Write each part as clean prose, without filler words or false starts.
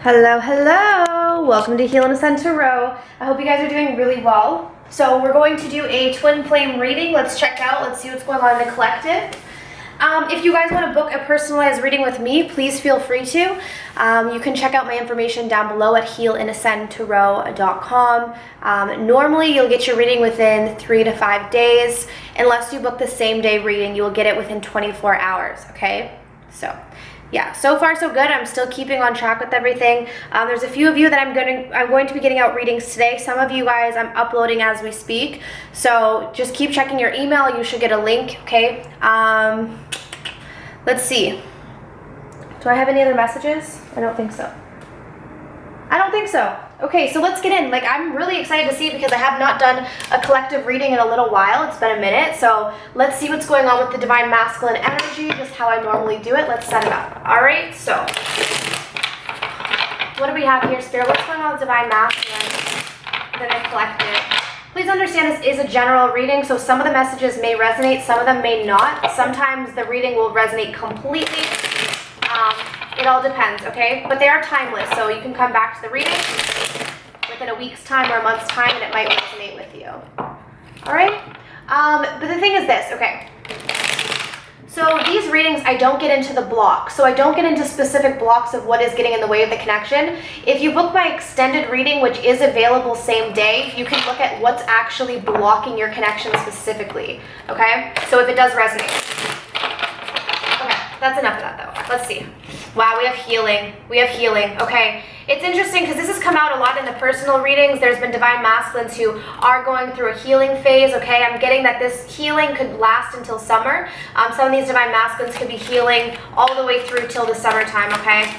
Hello, hello! Welcome to Heal and Ascend Tarot. I hope you guys are doing really well. So we're going to do a twin flame reading. Let's check out, let's see what's going on in the collective. If you guys want to book a personalized reading with me, please feel free to. You can check out my information down below at healandascendtarot.com. Normally, you'll get your reading within 3 to 5 days. Unless you book the same day reading, you will get it within 24 hours, okay? So, yeah, so far so good. I'm still keeping on track with everything. There's a few of you that I'm going to be getting out readings today. Some of you guys I'm uploading as we speak. So just keep checking your email. You should get a link, okay? Let's see. Do I have any other messages? I don't think so. I don't think so. Okay, so let's get in. Like, I'm really excited to see it because I have not done a collective reading in a little while. It's been a minute. So let's see what's going on with the Divine Masculine energy, just how I normally do it. Let's set it up. All right, so what do we have here, Spirit? What's going on with Divine Masculine within the collective? Please understand this is a general reading, so some of the messages may resonate, some of them may not. Sometimes the reading will resonate completely. It all depends, okay? But they are timeless, so you can come back to the reading within a week's time or a month's time, and it might resonate with you. All right? But the thing is this, okay? So these readings, I don't get into the blocks. So I don't get into specific blocks of what is getting in the way of the connection. If you book my extended reading, which is available same day, you can look at what's actually blocking your connection specifically, okay? So if it does resonate. Okay, that's enough of that though. Let's see. Wow, we have healing. We have healing. Okay. It's interesting because this has come out a lot in the personal readings. There's been Divine Masculines who are going through a healing phase, okay? I'm getting that this healing could last until summer. Some of these Divine Masculines could be healing all the way through till the summertime, okay?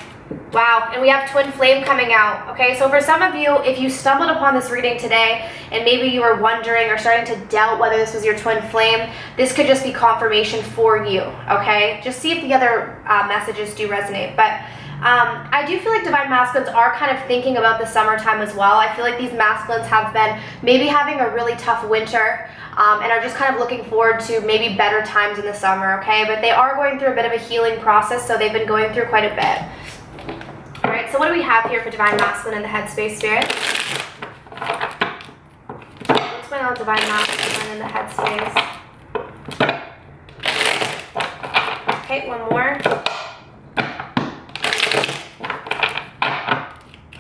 Wow, and we have Twin Flame coming out, okay? So for some of you, if you stumbled upon this reading today and maybe you were wondering or starting to doubt whether this was your Twin Flame, this could just be confirmation for you, okay? Just see if the other messages do resonate. But I do feel like Divine Masculines are kind of thinking about the summertime as well. I feel like these Masculines have been maybe having a really tough winter and are just kind of looking forward to maybe better times in the summer, okay? But they are going through a bit of a healing process, so they've been going through quite a bit. All right, so what do we have here for Divine Masculine in the headspace, Spirit? What's going on with Divine Masculine in the headspace? Okay, one more.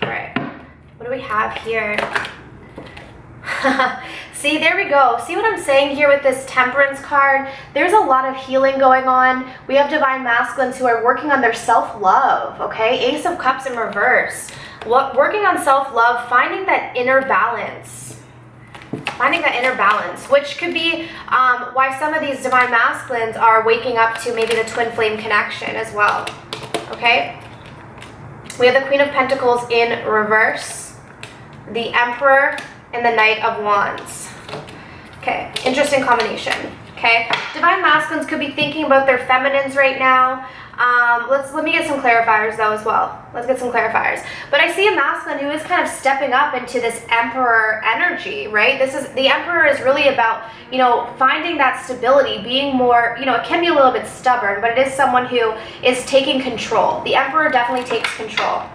All right, what do we have here? See, there we go. See what I'm saying here with this Temperance card? There's a lot of healing going on. We have Divine Masculines who are working on their self-love, okay? Ace of Cups in reverse. Working on self-love, finding that inner balance. Finding that inner balance, which could be why some of these Divine Masculines are waking up to maybe the Twin Flame connection as well, okay? We have the Queen of Pentacles in reverse, the Emperor, and the Knight of Wands. Okay, interesting combination, okay? Divine Masculines could be thinking about their feminines right now. Let me get some clarifiers though as well. Let's get some clarifiers. But I see a masculine who is kind of stepping up into this Emperor energy, right? The Emperor is really about, you know, finding that stability, being more, you know, it can be a little bit stubborn, but it is someone who is taking control. The Emperor definitely takes control.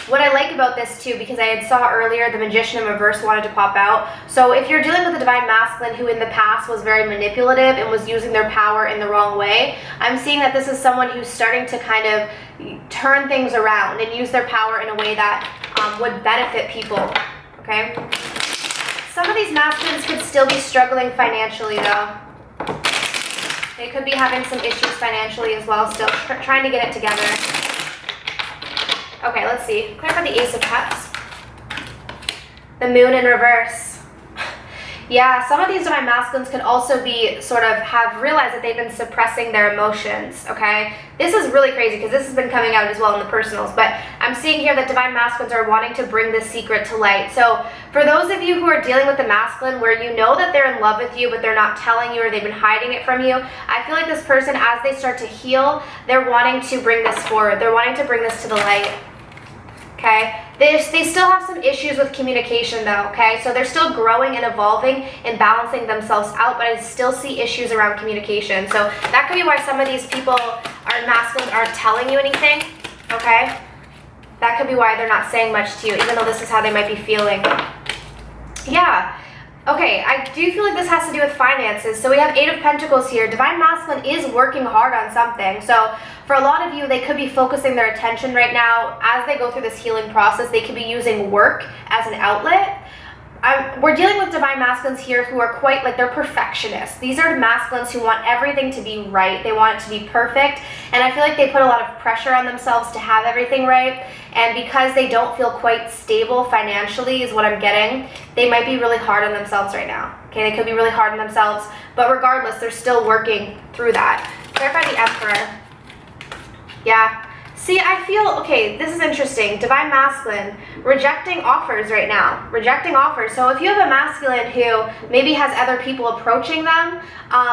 What I like about this too, because I had saw earlier the Magician in reverse wanted to pop out. So if you're dealing with a Divine Masculine who in the past was very manipulative and was using their power in the wrong way, I'm seeing that this is someone who's starting to kind of turn things around and use their power in a way that would benefit people, okay? Some of these Masculines could still be struggling financially though. They could be having some issues financially as well, still trying to get it together. Okay, let's see. Clarify the Ace of Cups. The Moon in reverse. Yeah, some of these Divine Masculines could also be have realized that they've been suppressing their emotions, okay? This is really crazy because this has been coming out as well in the personals, but I'm seeing here that Divine Masculines are wanting to bring this secret to light. So for those of you who are dealing with the masculine where you know that they're in love with you, but they're not telling you or they've been hiding it from you, I feel like this person, as they start to heal, they're wanting to bring this forward. They're wanting to bring this to the light. Okay, they still have some issues with communication though, okay? So they're still growing and evolving and balancing themselves out, but I still see issues around communication. So that could be why some of these people are masculines aren't telling you anything, okay? That could be why they're not saying much to you, even though this is how they might be feeling. Yeah. Okay, I do feel like this has to do with finances. So we have 8 of Pentacles here. Divine Masculine is working hard on something. So for a lot of you, they could be focusing their attention right now as they go through this healing process. They could be using work as an outlet. We're dealing with Divine Masculines here who are quite, like, they're perfectionists. These are masculines who want everything to be right. They want it to be perfect. And I feel like they put a lot of pressure on themselves to have everything right. And because they don't feel quite stable financially is what I'm getting, they might be really hard on themselves right now. Okay, they could be really hard on themselves. But regardless, they're still working through that. Clarify the Emperor. Yeah. See, I feel, okay, this is interesting. Divine Masculine, rejecting offers right now. Rejecting offers. So if you have a masculine who maybe has other people approaching them,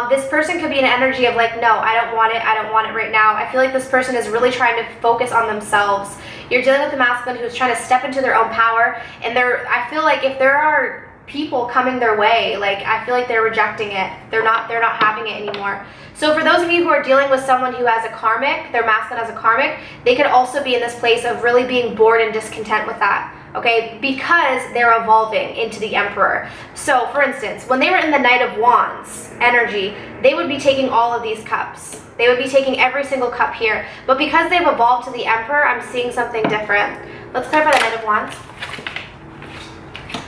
this person could be an energy of like, no, I don't want it. I don't want it right now. I feel like this person is really trying to focus on themselves. You're dealing with a masculine who's trying to step into their own power. And I feel like if there are people coming their way, like, I feel like they're rejecting it. They're not having it anymore. So for those of you who are dealing with someone who has a karmic, their masculine has a karmic, they could also be in this place of really being bored and discontent with that, okay? Because they're evolving into the Emperor. So for instance, when they were in the Knight of Wands energy, they would be taking all of these cups. They would be taking every single cup here. But because they've evolved to the Emperor, I'm seeing something different. Let's clarify the Knight of Wands.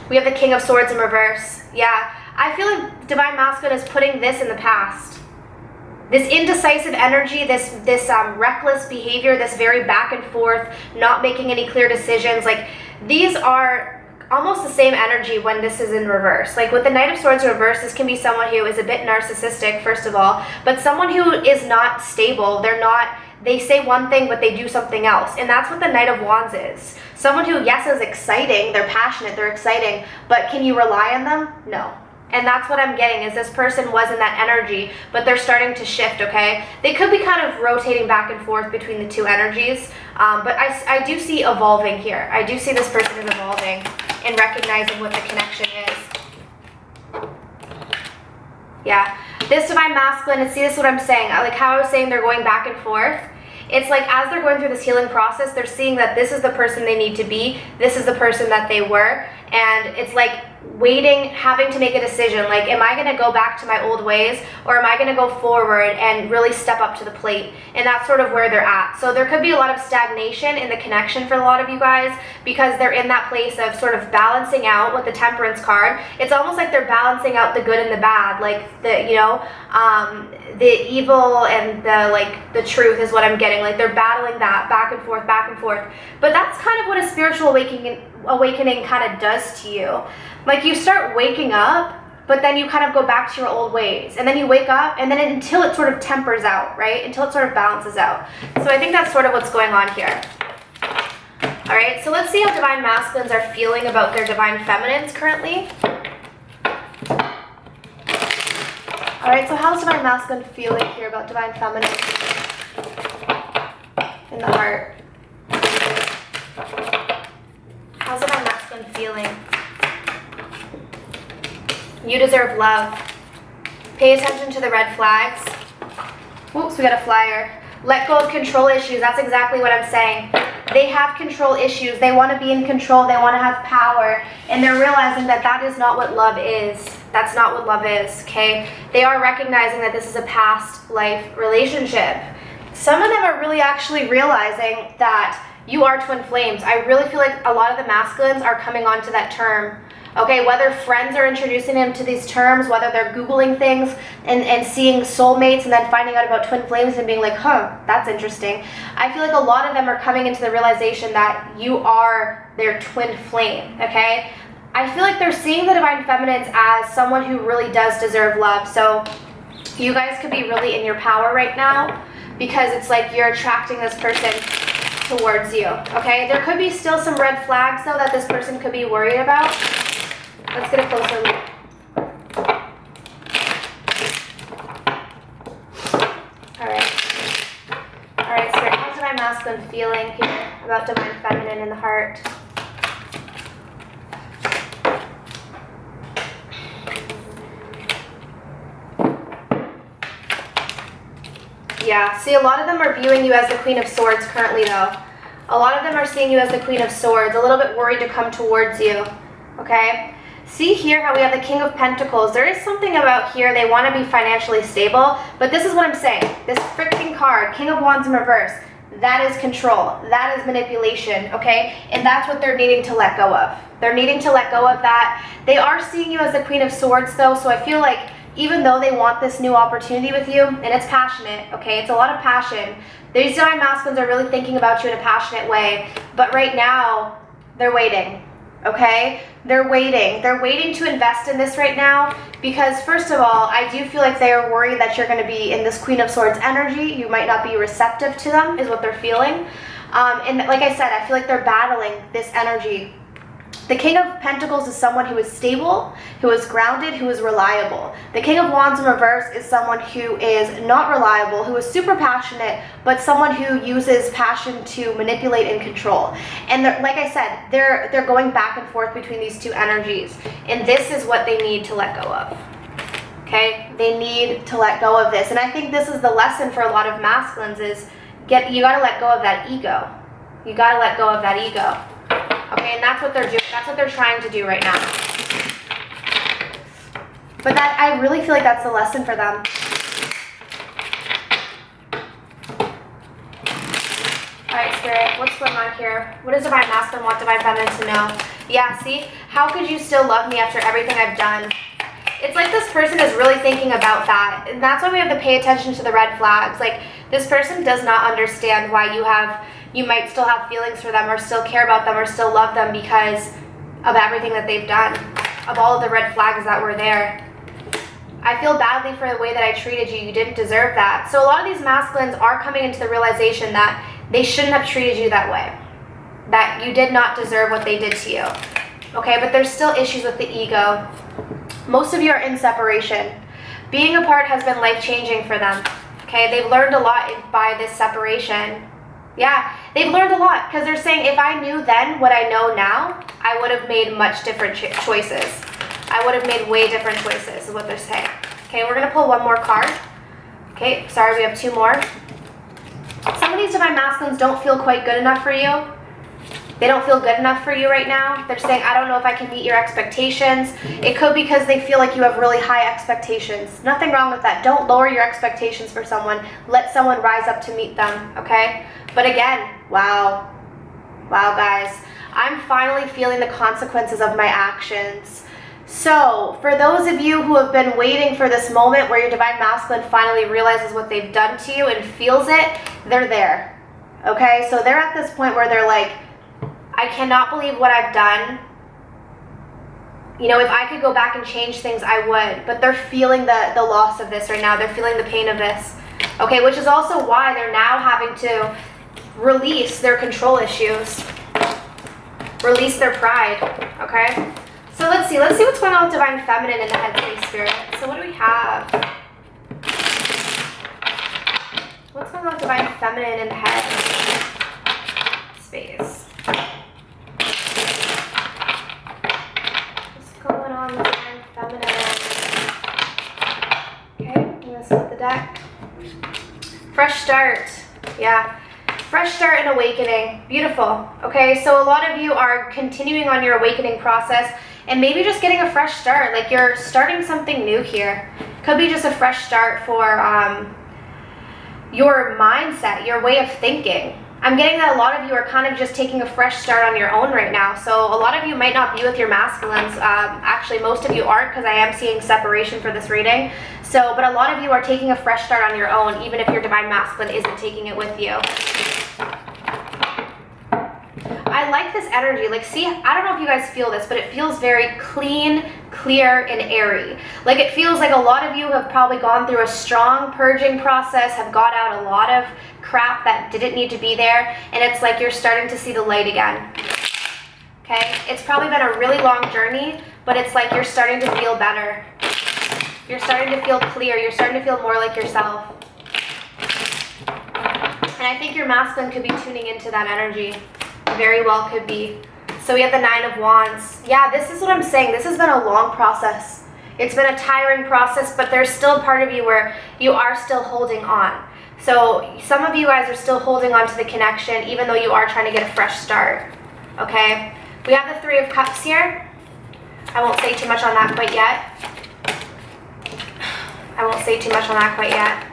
We have the King of Swords in reverse. Yeah, I feel like Divine Masculine is putting this in the past. This indecisive energy, this reckless behavior, this very back and forth, not making any clear decisions, like, these are almost the same energy when this is in reverse. Like with the Knight of Swords in reverse, this can be someone who is a bit narcissistic, first of all, but someone who is not stable. They say one thing, but they do something else. And that's what the Knight of Wands is. Someone who, yes, is exciting, they're passionate, they're exciting, but can you rely on them? No. And that's what I'm getting, is this person was in that energy, but they're starting to shift, okay? They could be kind of rotating back and forth between the two energies, but I do see evolving here. I do see this person is evolving and recognizing what the connection is. Yeah, this Divine Masculine, and see, this is what I'm saying. Like how I was saying they're going back and forth. It's like as they're going through this healing process, they're seeing that this is the person they need to be. This is the person that they were. And it's like waiting, having to make a decision. Like, am I going to go back to my old ways, or am I going to go forward and really step up to the plate? And that's sort of where they're at. So there could be a lot of stagnation in the connection for a lot of you guys, because they're in that place of sort of balancing out with the Temperance card. It's almost like they're balancing out the good and the bad, like the, you know, the evil and the truth is what I'm getting. Like they're battling that back and forth, back and forth. But that's kind of what a spiritual awakening kind of does to you. Like you start waking up, but then you kind of go back to your old ways, and then you wake up, and then until it sort of tempers out, right? Until it sort of balances out. So I think that's sort of what's going on here. All right, so let's see how Divine Masculines are feeling about their Divine Feminines currently. All right, so how's Divine Masculine feeling here about Divine Feminine in the heart? How's Divine Masculine feeling? You deserve love. Pay attention to the red flags. Whoops, we got a flyer. Let go of control issues. That's exactly what I'm saying. They have control issues. They want to be in control. They want to have power. And they're realizing that that is not what love is. That's not what love is, okay? They are recognizing that this is a past life relationship. Some of them are really actually realizing that you are twin flames. I really feel like a lot of the masculines are coming onto that term. Okay, whether friends are introducing them to these terms, whether they're Googling things and seeing soulmates and then finding out about twin flames and being like, huh, that's interesting. I feel like a lot of them are coming into the realization that you are their twin flame, okay? I feel like they're seeing the Divine Feminines as someone who really does deserve love. So you guys could be really in your power right now, because it's like you're attracting this person towards you, okay? There could be still some red flags, though, that this person could be worried about. Let's get a closer look. Alright, Spirit, how's Divine Masculine feeling here about Divine Feminine in the heart? Yeah, see, a lot of them are viewing you as the Queen of Swords currently, though. A lot of them are seeing you as the Queen of Swords, a little bit worried to come towards you, okay? See here how we have the King of Pentacles. There is something about here, they want to be financially stable, but this is what I'm saying. This freaking card, King of Wands in reverse, that is control. That is manipulation, okay? And that's what they're needing to let go of. They're needing to let go of that. They are seeing you as the Queen of Swords, though, so I feel like even though they want this new opportunity with you, and it's passionate, okay? It's a lot of passion. These Divine Masculines are really thinking about you in a passionate way, but right now, they're waiting, okay? They're waiting. They're waiting to invest in this right now because, first of all, I do feel like they are worried that you're going to be in this Queen of Swords energy. You might not be receptive to them, is what they're feeling. And like I said, I feel like they're battling this energy. The King of Pentacles is someone who is stable, who is grounded, who is reliable. The King of Wands in reverse is someone who is not reliable, who is super passionate, but someone who uses passion to manipulate and control. And like I said, they're going back and forth between these two energies. And this is what they need to let go of. Okay? They need to let go of this. And I think this is the lesson for a lot of masculines is you got to let go of that ego. You got to let go of that ego. Okay, and that's what they're doing. That's what they're trying to do right now. But that, I really feel like that's the lesson for them. Alright, Spirit, what's going on here? What does Divine Masculine want Divine Feminine to know? Yeah, see? How could you still love me after everything I've done? It's like this person is really thinking about that. And that's why we have to pay attention to the red flags. Like, this person does not understand why you might still have feelings for them or still care about them or still love them because of everything that they've done, of all of the red flags that were there. I feel badly for the way that I treated you. You didn't deserve that. So a lot of these masculines are coming into the realization that they shouldn't have treated you that way, that you did not deserve what they did to you. Okay, but there's still issues with the ego. Most of you are in separation. Being apart has been life-changing for them. Okay, they've learned a lot by this separation. Yeah, they've learned a lot because they're saying if I knew then what I know now, I would have made much different choices. I would have made way different choices is what they're saying. Okay, we're going to pull one more card. Okay, sorry, we have two more. Some of these Divine Masculines don't feel quite good enough for you. They don't feel good enough for you right now. They're saying, I don't know if I can meet your expectations. It could be because they feel like you have really high expectations. Nothing wrong with that. Don't lower your expectations for someone. Let someone rise up to meet them, okay? But again, wow. Wow, guys. I'm finally feeling the consequences of my actions. So, for those of you who have been waiting for this moment where your Divine Masculine finally realizes what they've done to you and feels it, they're there. Okay? So they're at this point where they're like, I cannot believe what I've done. You know, if I could go back and change things, I would. But they're feeling the loss of this right now. They're feeling the pain of this. Okay, which is also why they're now having to release their control issues. Release their pride. Okay? So let's see what's going on with Divine Feminine in the Headspace Spirit. So what do we have? What's going on with Divine Feminine in the head space? Divine Feminine. Okay, I'm gonna split the deck. Fresh start. Yeah. Fresh start and awakening. Beautiful. Okay, so a lot of you are continuing on your awakening process and maybe just getting a fresh start. Like you're starting something new here. Could be just a fresh start for your mindset, your way of thinking. I'm getting that a lot of you are kind of just taking a fresh start on your own right now. So a lot of you might not be with your masculines. Actually, most of you aren't because I am seeing separation for this reading. So, but a lot of you are taking a fresh start on your own, even if your Divine Masculine isn't taking it with you. I like this energy. Like, see, I don't know if you guys feel this, but it feels very clean, clear, and airy. Like, it feels like a lot of you have probably gone through a strong purging process, have got out a lot of crap that didn't need to be there, and it's like you're starting to see the light again. Okay? It's probably been a really long journey, but it's like you're starting to feel better. You're starting to feel clear. You're starting to feel more like yourself. And I think your masculine could be tuning into that energy. Very well could be. So we have the Nine of Wands. Yeah, this is what I'm saying. This has been a long process. It's been a tiring process, but there's still a part of you where you are still holding on. So some of you guys are still holding on to the connection even though you are trying to get a fresh start, okay? We have the Three of Cups here. I won't say too much on that quite yet.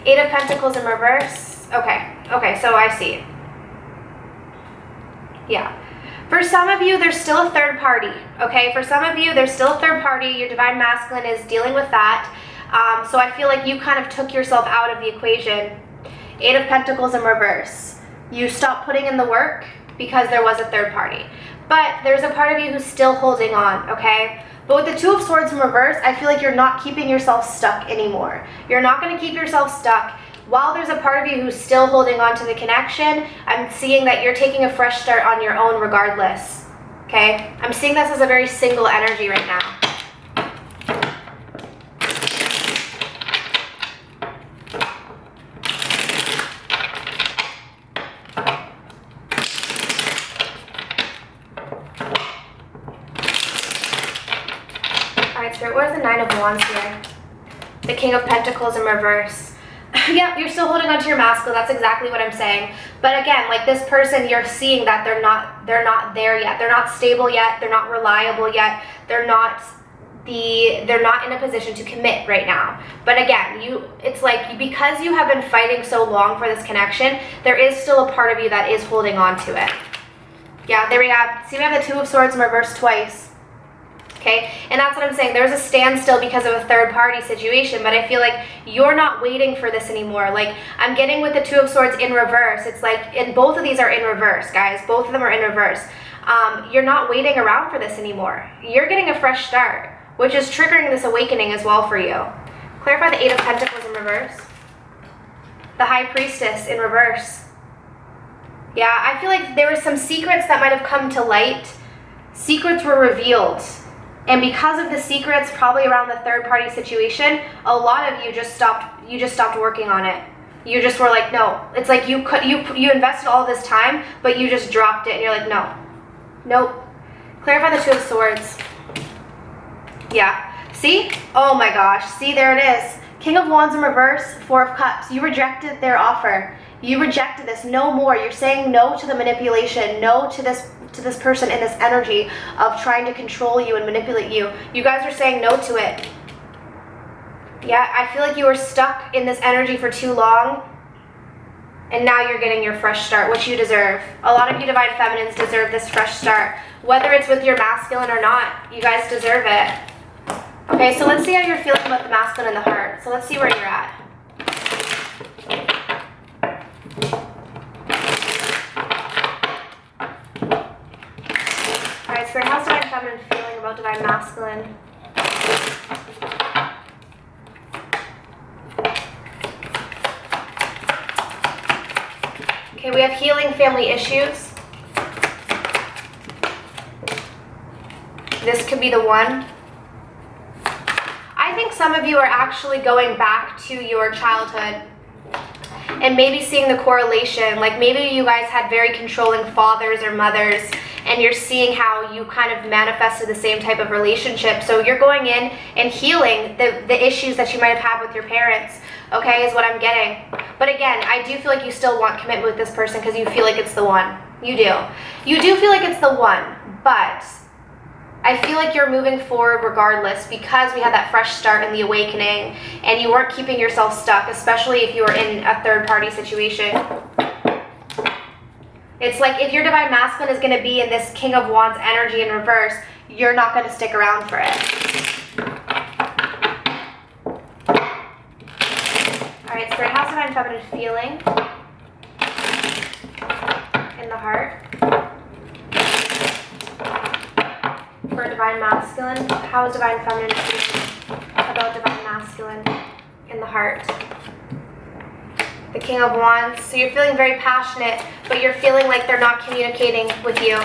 Eight of Pentacles in reverse. Okay, so I see. Yeah. For some of you, there's still a third party, okay? For some of you, there's still a third party. Your Divine Masculine is dealing with that. So I feel like you kind of took yourself out of the equation. Eight of Pentacles in reverse. You stopped putting in the work because there was a third party. But there's a part of you who's still holding on, okay? But with the Two of Swords in reverse, I feel like you're not keeping yourself stuck anymore. You're not going to keep yourself stuck. While there's a part of you who's still holding on to the connection, I'm seeing that you're taking a fresh start on your own regardless, okay? I'm seeing this as a very single energy right now. Alright, Spirit, what is the Nine of Wands here? The King of Pentacles in reverse. Yep, you're still holding on to your masculine. That's exactly what I'm saying. But again, like this person, you're seeing that they're not there yet. They're not stable yet. They're not reliable yet. They're not in a position to commit right now. But again, it's like because you have been fighting so long for this connection, there is still a part of you that is holding on to it. Yeah, there we have. See, we have the Two of Swords in reverse twice. Okay, and that's what I'm saying. There's a standstill because of a third party situation, but I feel like you're not waiting for this anymore. Like I'm getting with the Two of Swords in reverse. It's like, and both of these are in reverse, guys. Both of them are in reverse. You're not waiting around for this anymore. You're getting a fresh start, which is triggering this awakening as well for you. Clarify the Eight of Pentacles in reverse. The High Priestess in reverse. Yeah, I feel like there were some secrets that might have come to light. Secrets were revealed. And because of the secrets, probably around the third party situation, a lot of you just stopped working on it. You just were like, no. It's like you invested all this time, but you just dropped it and you're like, no. Nope. Clarify the Two of Swords. Yeah. See? Oh my gosh. See, there it is. King of Wands in reverse, Four of Cups. You rejected their offer. You rejected this. No more. You're saying no to the manipulation, no to this person in this energy of trying to control you and manipulate you. You guys are saying no to it. Yeah, I feel like you were stuck in this energy for too long, and now you're getting your fresh start, which you deserve. A lot of you Divine Feminines deserve this fresh start. Whether it's with your masculine or not, you guys deserve it. Okay, so let's see how you're feeling about the masculine and the heart. So let's see where you're at. Spirit, how's Divine Feminine feeling about Divine Masculine? Okay, we have healing family issues. This could be the one. I think some of you are actually going back to your childhood and maybe seeing the correlation. Like maybe you guys had very controlling fathers or mothers, and you're seeing how you kind of manifested the same type of relationship. So you're going in and healing the issues that you might have had with your parents, okay, is what I'm getting. But again, I do feel like you still want commitment with this person because you feel like it's the one. You do. You do feel like it's the one, but I feel like you're moving forward regardless because we had that fresh start in the awakening and you weren't keeping yourself stuck, especially if you were in a third-party situation. It's like if your Divine Masculine is going to be in this King of Wands energy in reverse, you're not going to stick around for it. Alright, Spirit, how's Divine Feminine feeling in the heart? For Divine Masculine, how is Divine Feminine feeling about Divine Masculine in the heart? The King of Wands. So you're feeling very passionate, but you're feeling like they're not communicating with you.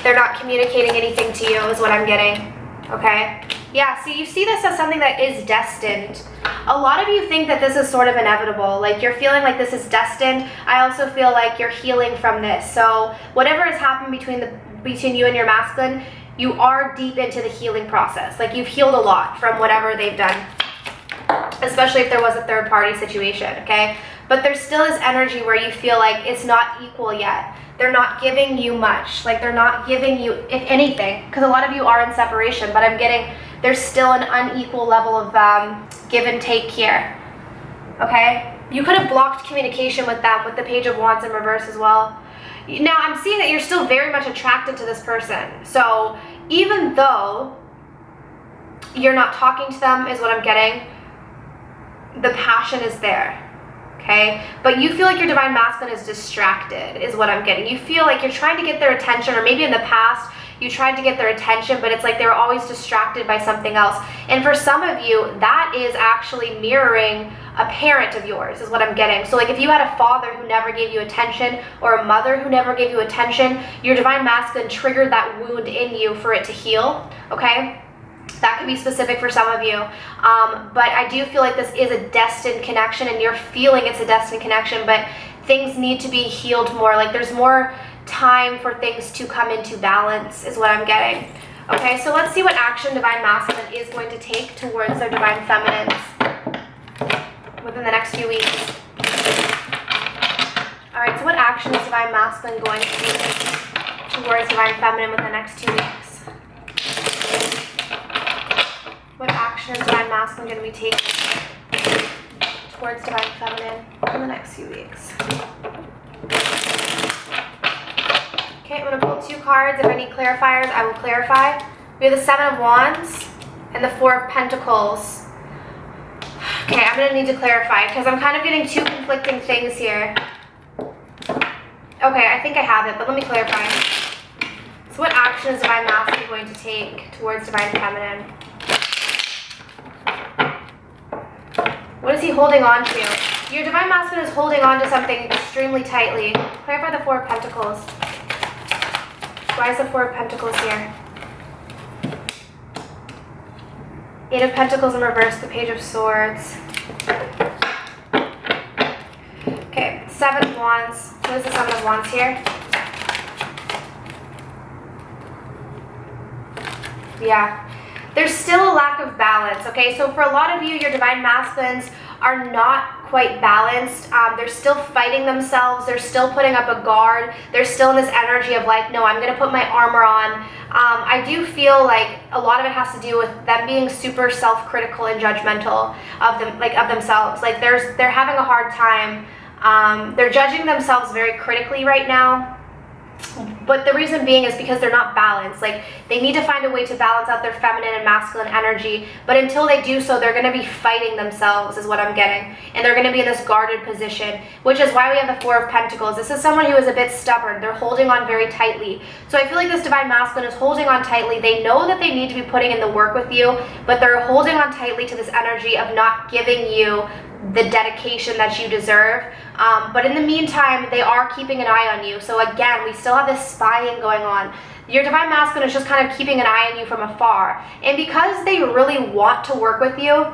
They're not communicating anything to you is what I'm getting. Okay? Yeah, so you see this as something that is destined. A lot of you think that this is sort of inevitable. Like you're feeling like this is destined. I also feel like you're healing from this. So whatever has happened between you and your masculine, you are deep into the healing process. Like you've healed a lot from whatever they've done. Especially if there was a third party situation, okay? but there still is energy where you feel like it's not equal yet. They're not giving you much. Like they're not giving you anything, because a lot of you are in separation, but I'm getting there's still an unequal level of give and take here. Okay? You could have blocked communication with them with the Page of Wands in reverse as well. Now, I'm seeing that you're still very much attracted to this person. So even though you're not talking to them, is what I'm getting, the passion is there. Okay? But you feel like your Divine Masculine is distracted, is what I'm getting. You feel like you're trying to get their attention, or maybe in the past you tried to get their attention, but it's like they were always distracted by something else. And for some of you, that is actually mirroring a parent of yours, is what I'm getting. So like if you had a father who never gave you attention, or a mother who never gave you attention, your Divine Masculine triggered that wound in you for it to heal, okay? That could be specific for some of you. But I do feel like this is a destined connection, and you're feeling it's a destined connection, but things need to be healed more. Like there's more time for things to come into balance, is what I'm getting. Okay, so let's see what action Divine Masculine is going to take towards their Divine Feminines within the next few weeks. Alright, so what action is Divine Masculine going to take towards Divine Feminine within the next 2 weeks? What action is Divine Masculine going to be taking towards Divine Feminine in the next few weeks? Okay, I'm going to pull 2 cards. If I need clarifiers, I will clarify. We have the Seven of Wands and the Four of Pentacles. Okay, I'm going to need to clarify because I'm kind of getting 2 conflicting things here. Okay, I think I have it, but let me clarify. So what action is Divine Masculine going to take towards Divine Feminine? What is he holding on to? Your Divine Masculine is holding on to something extremely tightly. Clarify the Four of Pentacles. Why is the Four of Pentacles here? 8 of Pentacles in reverse, the Page of Swords. Okay, 7 of Wands. What is the 7 of Wands here? Yeah. There's still a lack of balance, okay? So for a lot of you, your Divine Masculines are not quite balanced. They're still fighting themselves. They're still putting up a guard. They're still in this energy of like, no, I'm going to put my armor on. I do feel like a lot of it has to do with them being super self-critical and judgmental of them, like of themselves. Like they're having a hard time. They're judging themselves very critically right now. But the reason being is because they're not balanced. Like they need to find a way to balance out their feminine and masculine energy, but until they do so, they're going to be fighting themselves, is what I'm getting, and they're going to be in this guarded position, which is why we have the Four of Pentacles. This is someone who is a bit stubborn. They're holding on very tightly. So I feel like this Divine Masculine is holding on tightly. They know that they need to be putting in the work with you, but they're holding on tightly to this energy of not giving you the dedication that you deserve. But in the meantime, they are keeping an eye on you. So again, we still have this spying going on. Your Divine Masculine is just kind of keeping an eye on you from afar. And because they really want to work with you,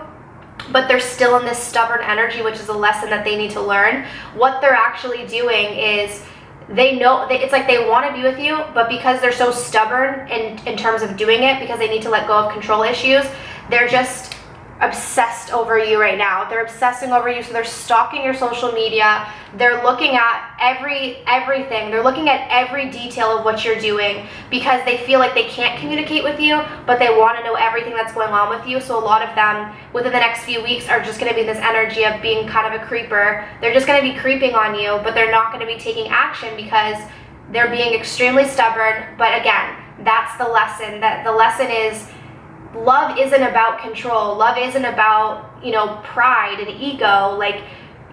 but they're still in this stubborn energy, which is a lesson that they need to learn, what they're actually doing is they know, it's like they want to be with you, but because they're so stubborn in terms of doing it, because they need to let go of control issues, they're just obsessed over you right now. They're obsessing over you, so they're stalking your social media. They're looking at everything. They're looking at every detail of what you're doing because they feel like they can't communicate with you, but they want to know everything that's going on with you. So a lot of them within the next few weeks are just going to be in this energy of being kind of a creeper. They're just going to be creeping on you, but they're not going to be taking action because they're being extremely stubborn. But again, that's the lesson. That the lesson is, love isn't about control. Love isn't about, pride and ego. Like,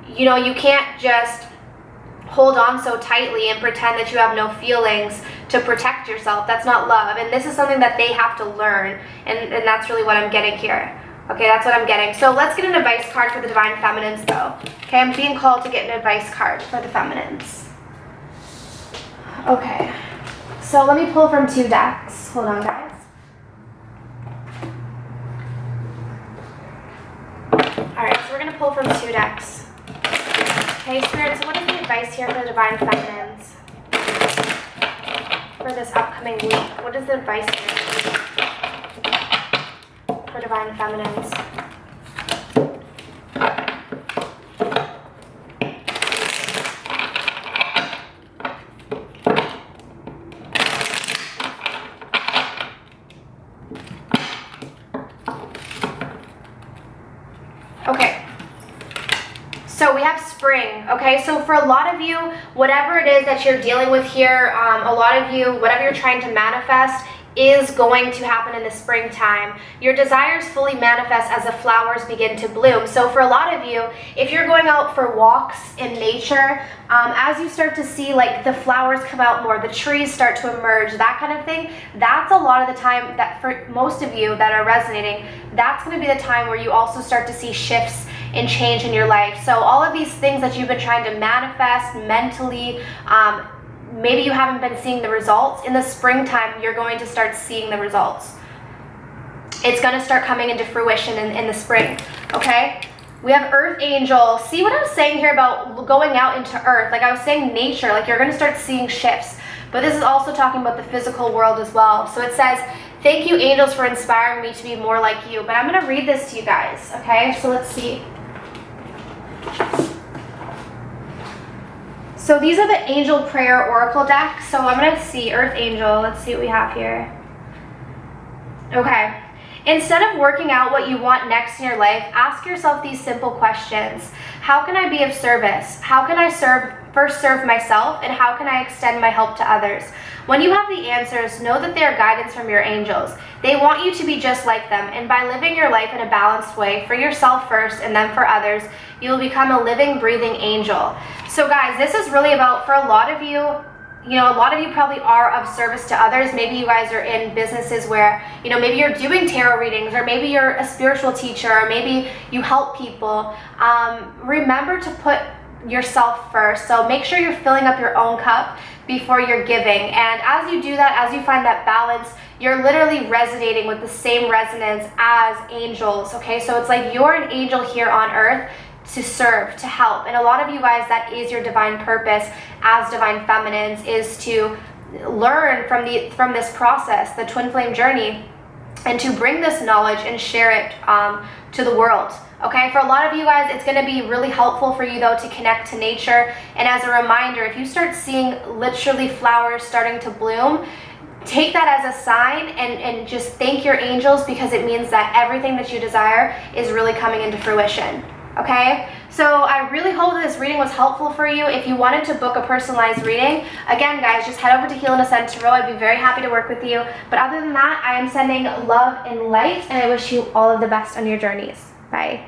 you can't just hold on so tightly and pretend that you have no feelings to protect yourself. That's not love. And this is something that they have to learn. And that's really what I'm getting here. Okay, that's what I'm getting. So let's get an advice card for the Divine Feminines, though. Okay, I'm being called to get an advice card for the Feminines. Okay, so let me pull from 2 decks. Hold on, guys. Alright, so we're going to pull from 2 decks. Okay, Spirit, so what is the advice here for the Divine Feminines for this upcoming week? What is the advice here for Divine Feminines? Okay, so for a lot of you, whatever it is that you're dealing with here, a lot of you, whatever you're trying to manifest is going to happen in the springtime. Your desires fully manifest as the flowers begin to bloom. So for a lot of you, if you're going out for walks in nature, as you start to see like the flowers come out more, the trees start to emerge, that kind of thing, that's a lot of the time that for most of you that are resonating, that's going to be the time where you also start to see shifts and change in your life. So all of these things that you've been trying to manifest mentally, maybe you haven't been seeing the results. In the springtime, you're going to start seeing the results. It's going to start coming into fruition in the spring, okay? We have Earth Angel. See what I was saying here about going out into Earth? Like I was saying nature, like you're going to start seeing shifts. But this is also talking about the physical world as well. So it says, thank you, angels, for inspiring me to be more like you. But I'm going to read this to you guys, okay? So let's see. So these are the Angel Prayer Oracle decks. So I'm going to see Earth Angel. Let's see what we have here. Okay. Instead of working out what you want next in your life, ask yourself these simple questions. How can I be of service? How can I first serve myself? And how can I extend my help to others? When you have the answers, know that they are guidance from your angels. They want you to be just like them. And by living your life in a balanced way, for yourself first and then for others, you will become a living, breathing angel. So guys, this is really about, for a lot of you, a lot of you probably are of service to others. Maybe you guys are in businesses where, maybe you're doing tarot readings, or maybe you're a spiritual teacher, or maybe you help people. Remember to put yourself first. So make sure you're filling up your own cup before you're giving. And as you do that, as you find that balance, you're literally resonating with the same resonance as angels, okay? So it's like you're an angel here on earth to serve, to help. And a lot of you guys, that is your divine purpose as divine feminines, is to learn from this process, the twin flame journey, and to bring this knowledge and share it to the world. Okay, for a lot of you guys, it's going to be really helpful for you though to connect to nature. And as a reminder, if you start seeing literally flowers starting to bloom, take that as a sign and just thank your angels, because it means that everything that you desire is really coming into fruition. Okay, so I really hope this reading was helpful for you. If you wanted to book a personalized reading, again guys, just head over to Heal and Ascend Tarot. I'd be very happy to work with you. But other than that, I am sending love and light, and I wish you all of the best on your journeys. Bye.